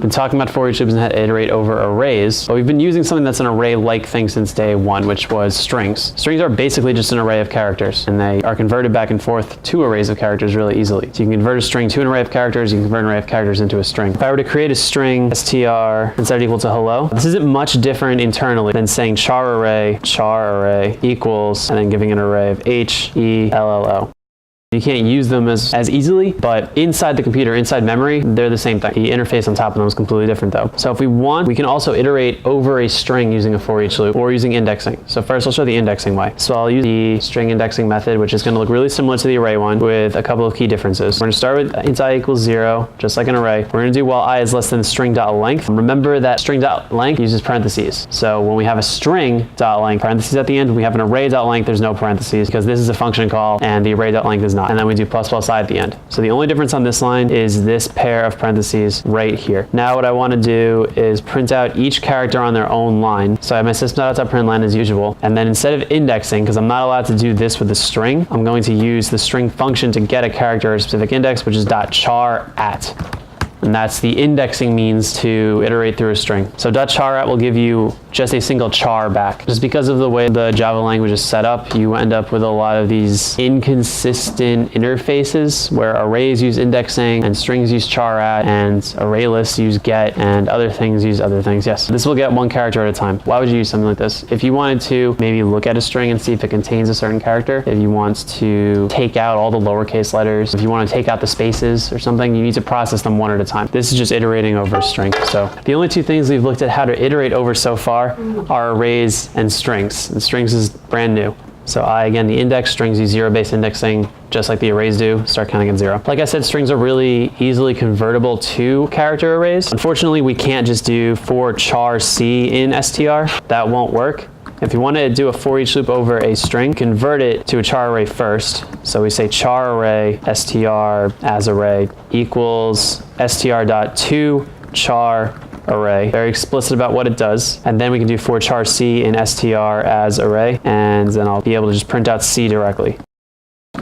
Been talking about for each loops and how to iterate over arrays, but we've been using something that's an array-like thing since day one, which was strings. Strings are basically just an array of characters, and they are converted back and forth to arrays of characters really easily. So you can convert a string to an array of characters, you can convert an array of characters into a string. If I were to create a string str and set it equal to hello, this isn't much different internally than saying char array equals, and then giving an array of h, e, llo. You can't use them as easily, but inside the computer, inside memory, they're the same thing. The interface on top of them is completely different though. So if we want, we can also iterate over a string using a for each loop or using indexing. So first I'll show the indexing way. So I'll use the string indexing method, which is going to look really similar to the array one with a couple of key differences. We're going to start with int I equals 0, just like an array. We're going to do while I is less than string.length. Remember that string.length uses parentheses. So when we have a string.length, parentheses at the end, we have an array.length, there's no parentheses because this is a function call and the array.length is not. And then we do plus plus I at the end. So the only difference on this line is this pair of parentheses right here. Now what I want to do is print out each character on their own line. So I have my system.out.println as usual. And then instead of indexing, because I'm not allowed to do this with the string, I'm going to use the string function to get a character at a specific index, which is .char at. And that's the indexing means to iterate through a string. So .char at will give you just a single char back. Just because of the way the Java language is set up, you end up with a lot of these inconsistent interfaces where arrays use indexing and strings use char at and array lists use get and other things use other things. Yes, this will get one character at a time. Why would you use something like this? If you wanted to maybe look at a string and see if it contains a certain character, if you want to take out all the lowercase letters, if you want to take out the spaces or something, you need to process them one at a time. This is just iterating over a string. So the only two things we've looked at how to iterate over so far are arrays and strings. And strings is brand new. So again, the index strings use zero-based indexing, just like the arrays do, start counting at 0. Like I said, strings are really easily convertible to character arrays. Unfortunately, we can't just do for char c in str. That won't work. If you want to do a for each loop over a string, convert it to a char array first. So we say char array str as array equals str.to char array. Very explicit about what it does. And then we can do for char c in str as array, and then I'll be able to just print out c directly.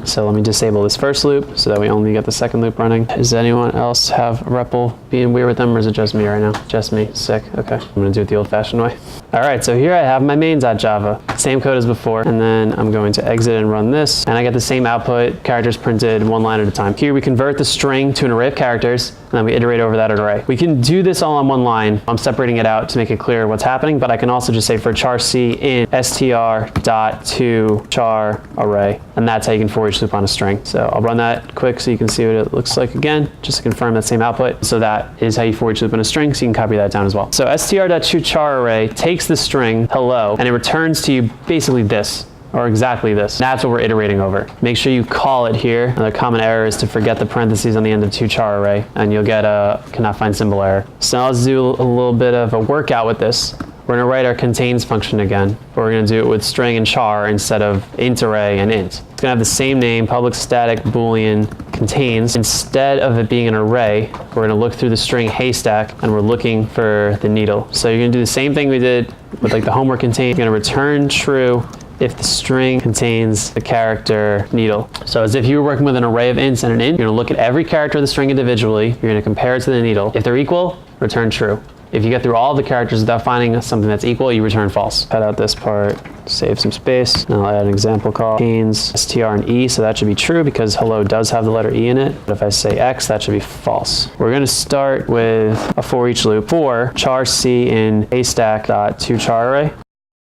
So let me disable this first loop so that we only get the second loop running. Does anyone else have REPL being weird with them, or is it just me right now? Just me. Sick. Okay. I'm going to do it the old-fashioned way. All right, so here I have my main.java. Same code as before, and then I'm going to exit and run this, and I get the same output, characters printed one line at a time. Here we convert the string to an array of characters, and then we iterate over that array. We can do this all on one line. I'm separating it out to make it clear what's happening, but I can also just say for char c in str.to char array, and that's how you can for each loop on a string. So I'll run that quick so you can see what it looks like again, just to confirm that same output. So that is how you for each loop in a string, so you can copy that down as well. So str.to char array takes the string hello, and it returns to you basically this, or exactly this. That's what we're iterating over. Make sure you call it here. Another common error is to forget the parentheses on the end of to char array, and you'll get a cannot find symbol error. So now let's do a little bit of a workout with this. We're going to write our contains function again, but we're going to do it with string and char instead of int array and int. It's going to have the same name, public static boolean contains. Instead of it being an array, we're going to look through the string haystack and we're looking for the needle. So you're going to do the same thing we did with like the homework contain. You're going to return true if the string contains the character needle. So as if you were working with an array of ints and an int, you're going to look at every character of the string individually. You're going to compare it to the needle. If they're equal, return true. If you get through all the characters without finding something that's equal, you return false. Cut out this part, save some space. Now I'll add an example call. Contains str and e, so that should be true because hello does have the letter e in it. But if I say x, that should be false. We're going to start with a for each loop for char c in haystack.to char array.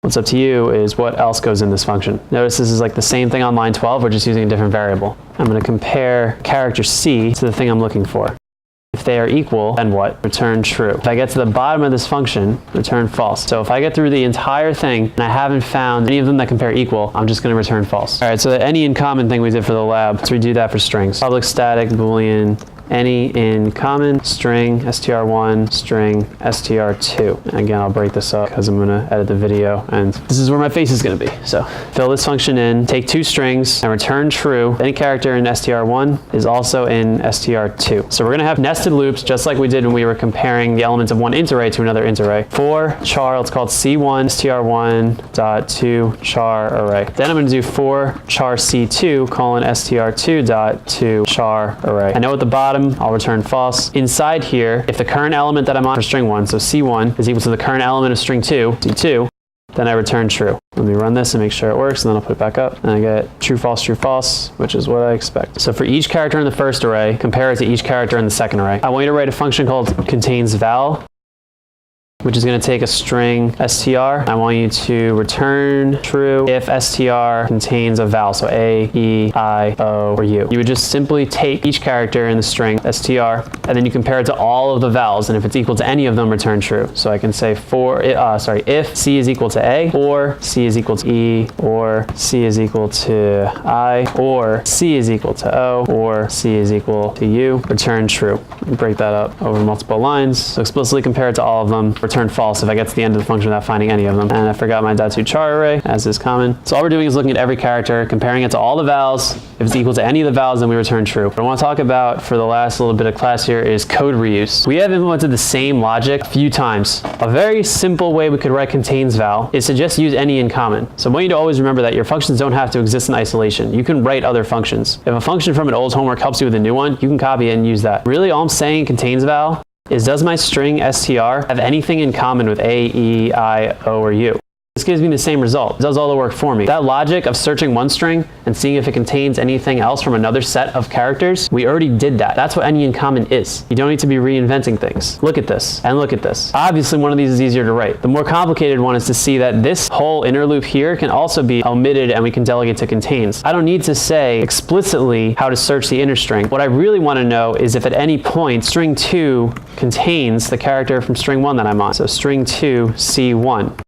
What's up to you is what else goes in this function. Notice this is like the same thing on line 12, we're just using a different variable. I'm going to compare character c to the thing I'm looking for. If they are equal, then what? Return true. If I get to the bottom of this function, return false. So if I get through the entire thing and I haven't found any of them that compare equal, I'm just going to return false. All right, so the any in common thing we did for the lab, let's redo that for strings. Public static boolean any in common string str1 string str2. And again, I'll break this up because I'm going to edit the video, and this is where my face is going to be. So fill this function in, take two strings and return true. Any character in str1 is also in str2. So we're going to have nested loops just like we did when we were comparing the elements of one int array to another int array. For char, it's called c1 str1 dot to char array. Then I'm going to do for char c2 colon str2 dot to char array. I know at the bottom bottom, I'll return false. Inside here, if the current element that I'm on for string 1, so C1, is equal to the current element of string 2, C2, then I return true. Let me run this and make sure it works, and then I'll put it back up. And I get true, false, which is what I expect. So for each character in the first array, compare it to each character in the second array. I want you to write a function called contains val, which is going to take a string str. I want you to return true if str contains a val, so A, E, I, O, or U. You would just simply take each character in the string str, and then you compare it to all of the vals, and if it's equal to any of them, return true. So I can say if C is equal to A, or C is equal to E, or C is equal to I, or C is equal to O, or C is equal to U, return true. Break that up over multiple lines. So explicitly compare it to all of them, return false if I get to the end of the function without finding any of them. And I forgot my .toChar array, as is common. So all we're doing is looking at every character, comparing it to all the vals. If it's equal to any of the vals, then we return true. What I want to talk about for the last little bit of class here is code reuse. We have implemented the same logic a few times. A very simple way we could write contains val is to just use any in common. So I want you to always remember that your functions don't have to exist in isolation. You can write other functions. If a function from an old homework helps you with a new one, you can copy it and use that. Really, all I'm saying contains val is, does my string str have anything in common with A, E, I, O, or U? This gives me the same result. It does all the work for me. That logic of searching one string and seeing if it contains anything else from another set of characters, we already did that. That's what any in common is. You don't need to be reinventing things. Look at this and look at this. Obviously, one of these is easier to write. The more complicated one is to see that this whole inner loop here can also be omitted and we can delegate to contains. I don't need to say explicitly how to search the inner string. What I really want to know is if at any point string 2 contains the character from string 1 that I'm on. So string 2, C1.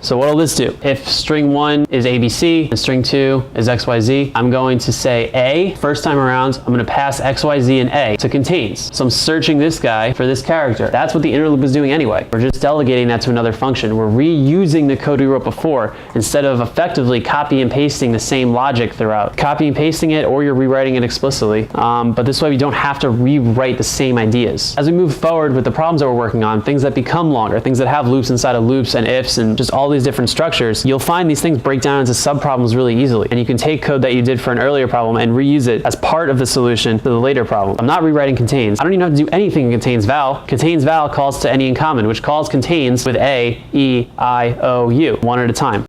So what will this do? If string 1 is ABC and string 2 is XYZ, I'm going to say A. First time around, I'm going to pass XYZ and A to contains. So I'm searching this guy for this character. That's what the inner loop is doing anyway. We're just delegating that to another function. We're reusing the code we wrote before instead of effectively copy and pasting the same logic throughout. Copy and pasting it, or you're rewriting it explicitly. But this way we don't have to rewrite the same ideas. As we move forward with the problems that we're working on, things that become longer, things that have loops inside of loops and ifs and just all these different structures, you'll find these things break down into subproblems really easily. And you can take code that you did for an earlier problem and reuse it as part of the solution to the later problem. I'm not rewriting contains. I don't even have to do anything in contains val. Contains val calls to any in common, which calls contains with A, E, I, O, U, one at a time.